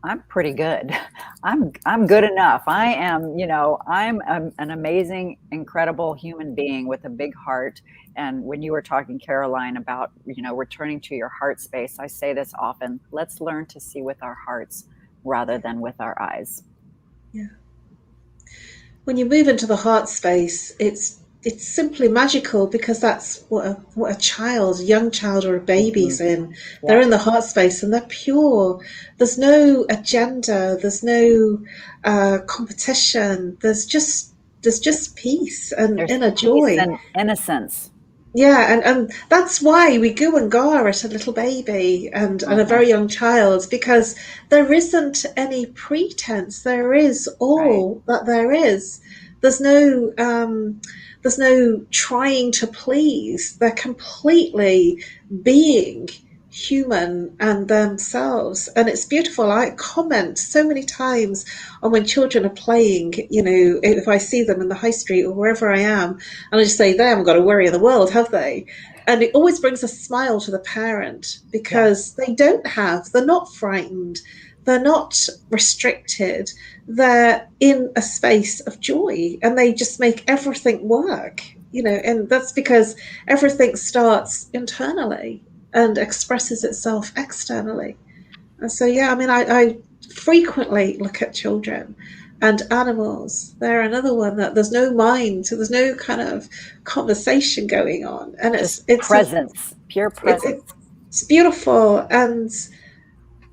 I'm pretty good. I'm good enough. I am, you know, I'm an amazing, incredible human being with a big heart. And when you were talking, Caroline, about, you know, returning to your heart space, I say this often, let's learn to see with our hearts rather than with our eyes. Yeah. When you move into the heart space, it's simply magical, because that's what a young child or a baby's in. Yeah. They're in the heart space and they're pure. There's no agenda. There's no competition. There's just peace and inner joy and innocence. Yeah, and that's why we go and gar at a little baby and a very young child, because there isn't any pretense. There is all that there is. There's no trying to please. They're completely being human and themselves, and it's beautiful. I comment so many times on when children are playing, you know, if I see them in the high street or wherever I am, and I just say, they haven't got a worry in the world, have they? And it always brings a smile to the parent, because they're not frightened, they're not restricted, they're in a space of joy, and they just make everything work, you know. And that's because everything starts internally and expresses itself externally. And so, yeah, I mean, I frequently look at children and animals. They're another one that there's no mind, so there's no kind of conversation going on. And it's presence, pure presence. It's beautiful. And,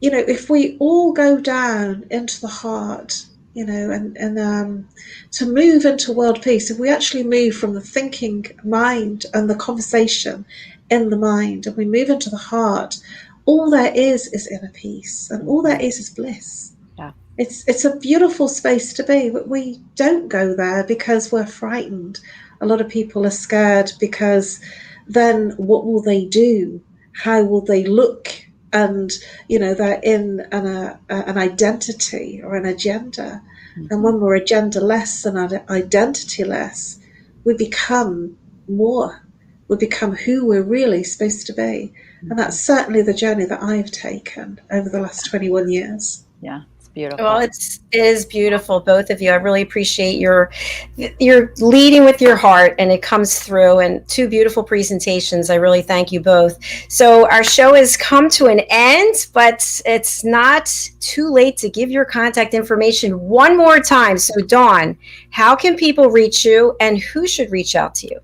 you know, if we all go down into the heart, you know, and to move into world peace, if we actually move from the thinking mind and the conversation in the mind, and we move into the heart, all there is inner peace, and all there is bliss. Yeah, it's a beautiful space to be, but we don't go there because we're frightened. A lot of people are scared, because then what will they do? How will they look? And, you know, they're in an identity or an agenda. Mm-hmm. And when we're agenda-less and identity-less, we become more. We become who we're really supposed to be. And that's certainly the journey that I've taken over the last 21 years. Yeah, it's beautiful. Well, it is beautiful, both of you. I really appreciate your leading with your heart, and it comes through. And two beautiful presentations. I really thank you both. So our show has come to an end, but it's not too late to give your contact information one more time. So Dawn, how can people reach you, and who should reach out to you?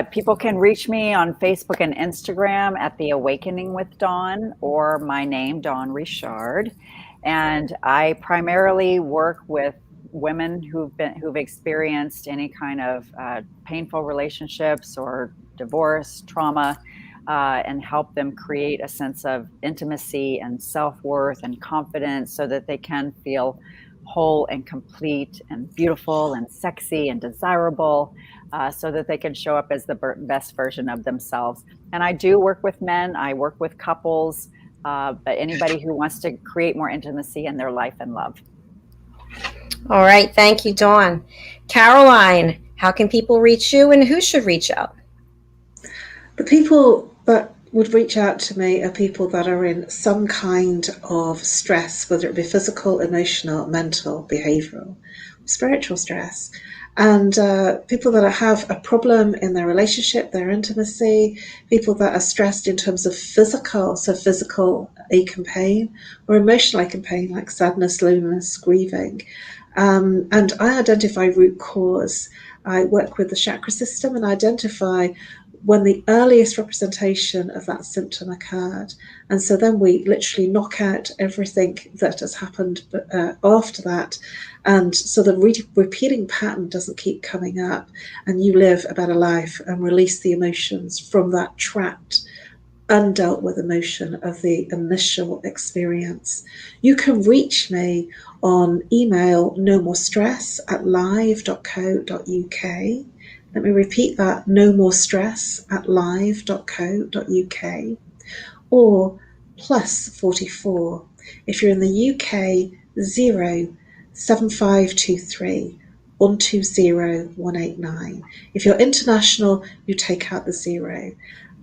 People can reach me on Facebook and Instagram at The Awakening with Dawn, or my name, Dawn Richard. And I primarily work with women who've experienced any kind of painful relationships or divorce, trauma, and help them create a sense of intimacy and self-worth and confidence so that they can feel whole and complete and beautiful and sexy and desirable, so that they can show up as the best version of themselves. And I do work with men, I work with couples, but anybody who wants to create more intimacy in their life and love. All right. Thank you, Dawn. Caroline, how can people reach you and who should reach out? The people that would reach out to me are people that are in some kind of stress, whether it be physical, emotional, mental, behavioral, spiritual stress. And people that have a problem in their relationship, their intimacy, people that are stressed in terms of physical, so physical ache and pain, or emotional ache and pain like sadness, loneliness, grieving. And I identify root cause. I work with the chakra system and identify when the earliest representation of that symptom occurred. And so then we literally knock out everything that has happened after that. And so the repeating pattern doesn't keep coming up, and you live a better life and release the emotions from that trapped, undealt with emotion of the initial experience. You can reach me on email, nomorestress@live.co.uk. Let me repeat that, nomorestress@live.co.uk, or +44 if you're in the UK, 07523 120 189. If you're international, you take out the 0.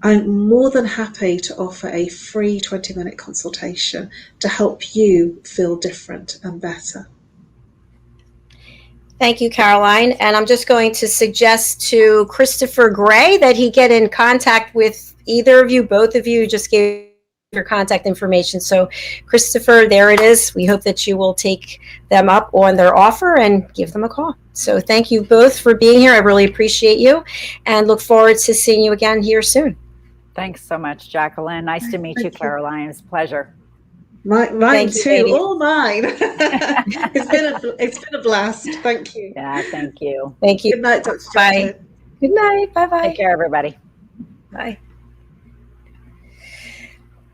I'm more than happy to offer a free 20-minute consultation to help you feel different and better. Thank you, Caroline. And I'm just going to suggest to Christopher Gray that he get in contact with either of you, both of you, just gave your contact information. So Christopher, there it is. We hope that you will take them up on their offer and give them a call. So thank you both for being here. I really appreciate you and look forward to seeing you again here soon. Thanks so much, Jacqueline. Nice to meet you, Caroline. It's a pleasure. Mine too. All mine. It's been a blast. Thank you. Yeah, thank you. Thank you. Good night, Dr. Bye. Jacqueline. Good night. Bye-bye. Take care, everybody. Bye.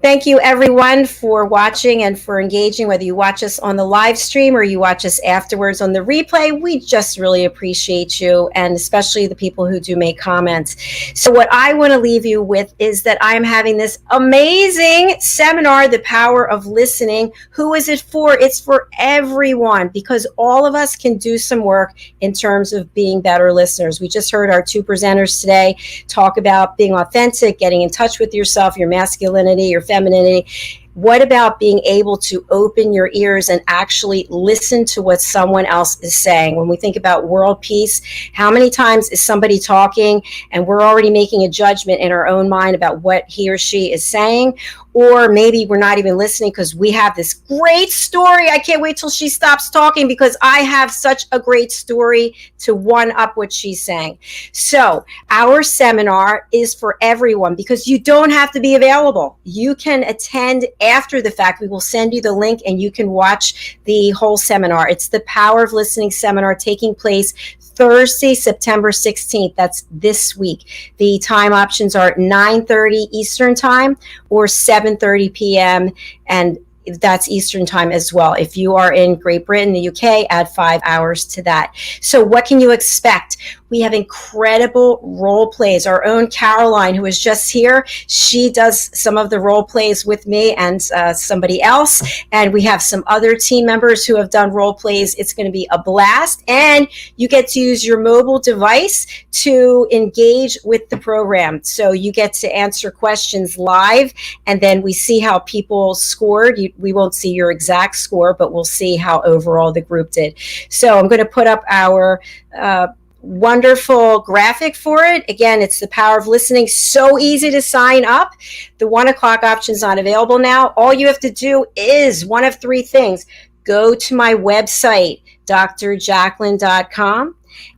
Thank you, everyone, for watching and for engaging, whether you watch us on the live stream or you watch us afterwards on the replay. We just really appreciate you, and especially the people who do make comments. So what I want to leave you with is that I'm having this amazing seminar, The Power of Listening. Who is it for? It's for everyone, because all of us can do some work in terms of being better listeners. We just heard our two presenters today talk about being authentic, getting in touch with yourself, your masculinity, your femininity. What about being able to open your ears and actually listen to what someone else is saying? When we think about world peace, how many times is somebody talking and we're already making a judgment in our own mind about what he or she is saying? Or maybe we're not even listening because we have this great story. I can't wait till she stops talking because I have such a great story to one up what she's saying. So our seminar is for everyone because you don't have to be available. You can attend after the fact. We will send you the link and you can watch the whole seminar. It's the Power of Listening seminar taking place Thursday, September 16th. That's this week. The time options are 9:30 Eastern time or 7:30 p.m. and that's Eastern time as well. If you are in Great Britain, the UK, add 5 hours to that. So what can you expect? We have incredible role plays. Our own Caroline, who is just here, she does some of the role plays with me and somebody else. And we have some other team members who have done role plays. It's going to be a blast. And you get to use your mobile device to engage with the program. So you get to answer questions live, and then we see how people scored. We won't see your exact score, but we'll see how overall the group did. So I'm going to put up our wonderful graphic for it. Again, it's The Power of Listening. So easy to sign up. The 1 o'clock option is not available now. All you have to do is one of three things. go to my website, drjacqueline.com,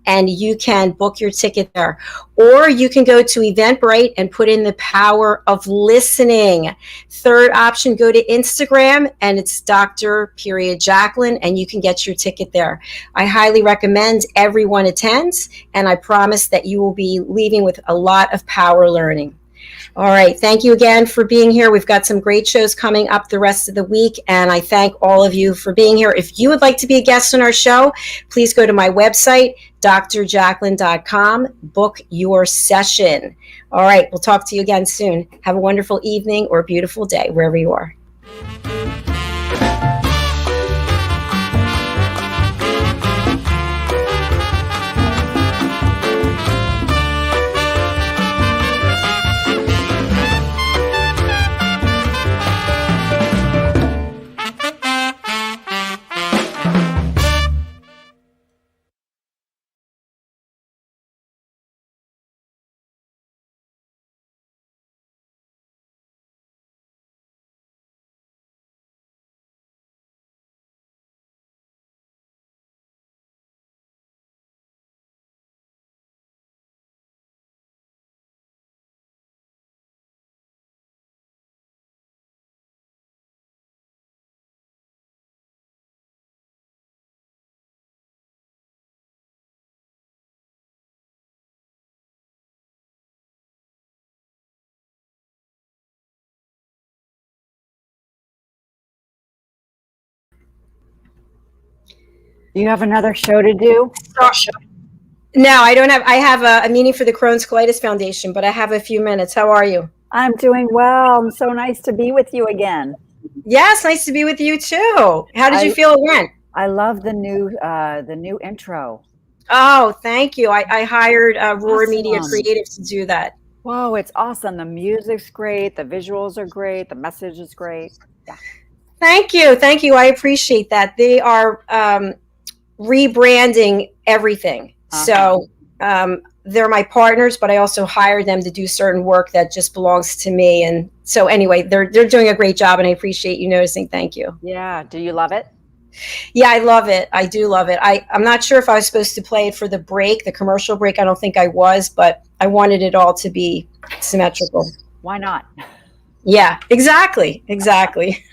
and you can book your ticket there. Or you can go to Eventbrite and put in the power of listening. Third option, go to Instagram and it's Dr. Jacqueline, and you can get your ticket there. I highly recommend everyone attends, and I promise that you will be leaving with a lot of power learning. All right. Thank you again for being here. We've got some great shows coming up the rest of the week, and I thank all of you for being here. If you would like to be a guest on our show, please go to my website, drjacqueline.com, book your session. All right. We'll talk to you again soon. Have a wonderful evening or a beautiful day, wherever you are. Do you have another show to do? No, I don't have. I have a meeting for the Crohn's Colitis Foundation, but I have a few minutes. How are you? I'm doing well. So nice to be with you again. Yes, nice to be with you too. How did you feel again? I love the new intro. Oh, thank you. I hired Roar Media Awesome. Creative to do that. Whoa, it's awesome. The music's great. The visuals are great. The message is great. Yeah. Thank you. Thank you. I appreciate that. They are rebranding everything. So they're my partners, but I also hired them to do certain work that just belongs to me. And so anyway, they're doing a great job, and I appreciate you noticing. Thank you. Yeah. Do you love it? Yeah, I love it. I do love it. I'm not sure if I was supposed to play it for the break, the commercial break. I don't think I was, but I wanted it all to be symmetrical. Why not? Yeah, exactly. Exactly.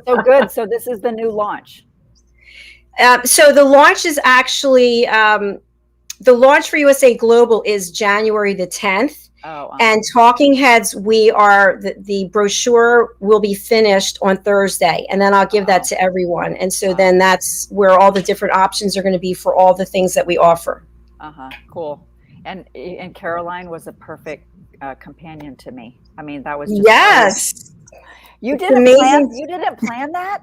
So good. So this is the new launch. So the launch is actually, the launch for USA Global is January the 10th. Oh, And Talking Heads, we are, the brochure will be finished on Thursday, and then I'll give that to everyone. And so then that's where all the different options are going to be for all the things that we offer. Cool. And Caroline was a perfect companion to me. I mean, that was just Yes. You didn't plan that?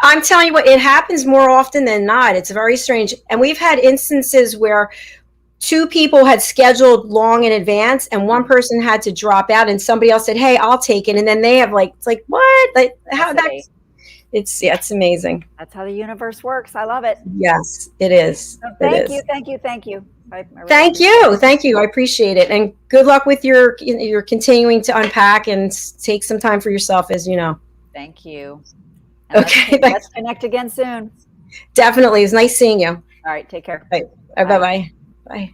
I'm telling you what, it happens more often than not. It's very strange. And we've had instances where two people had scheduled long in advance and one person had to drop out and somebody else said, hey, I'll take it. And then they have it's like, what? Like how it's amazing. That's how the universe works. I love it. Yes, it is. So thank you. Thank you. Thank you. Thank you. Thank you. I appreciate it. And good luck with your continuing to unpack and take some time for yourself, as you know. Thank you. And okay. Let's connect again soon. Definitely. It was nice seeing you. All right. Take care. Bye. Bye-bye. Bye.